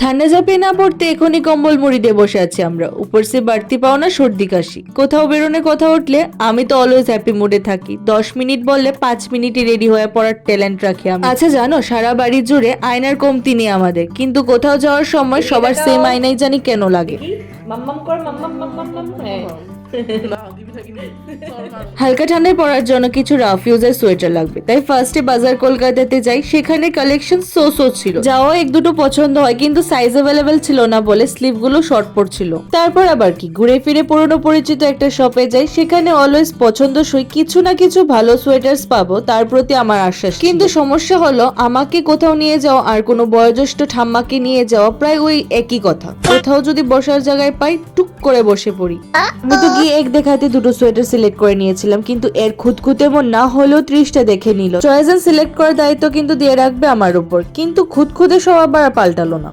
ঠান্ডা ঝাঁপিয়ে না পড়তে এখনই কম্বল মুড়ি দিয়ে বসে আছি আমরা। উপর সে বাড়তি পাওনা সর্দি কাশি। কোথাও বেরোনে কথা উঠলে আমি তো অলওয়েজ হ্যাপি মুডে থাকি। 10 মিনিট বললে 5 মিনিটই রেডি হয়ে পড়ার ট্যালেন্ট রাখি আমি। আচ্ছা জানো, সারা বাড়ি জুড়ে আয়নার কমতি নেই আমাদের, কিন্তু কোথাও যাওয়ার সময় সবার সেম আয়নাই জানি কেন লাগে। মাম্মাম কর মাম্মাম মাম্মাম মাম হ্যাঁ হালকা ঠান্ডায় পরার জন্য কিছু রাফ ইউজের সোয়েটার লাগবে, তাই ফার্স্টে বাজার কলকাতাতে যাই। সেখানে কালেকশন সো ছিল, যাও এক দুটো পছন্দ হয়, কিন্তু সাইজ অ্যাভেলেবেল ছিল না বলে স্লিভ গুলো শর্ট পড়ছিল। তারপর আবার কি ঘুরে ফিরে পুরনো পরিচিত একটা শপে যাই। সেখানে অলওয়েজ পছন্দসই কিছু না কিছু ভালো সোয়েটার্স পাবো, তার প্রতি আমার আশ্বাস। কিন্তু সমস্যা হলো, আমাকে কোথাও নিয়ে যাওয়া আর কোনো বয়োজ্যেষ্ঠ ঠাম্মাকে নিয়ে যাওয়া প্রায় ওই একই কথা। কোথাও যদি বসার জায়গায় পাই, টুক করে বসে পড়ি। আমি তো গিয়ে এক দেখাতে দুটো সোয়েটার সিলেক্ট করে নিয়েছিলাম, কিন্তু এর খুঁতখুঁতে মন না হলেও 30টা দেখে নিল। চয়েস সিলেক্ট করার দায়িত্ব কিন্তু দিয়ে রাখবে আমার উপর, কিন্তু খুঁতখুঁতে সব আবার পাল্টালো না।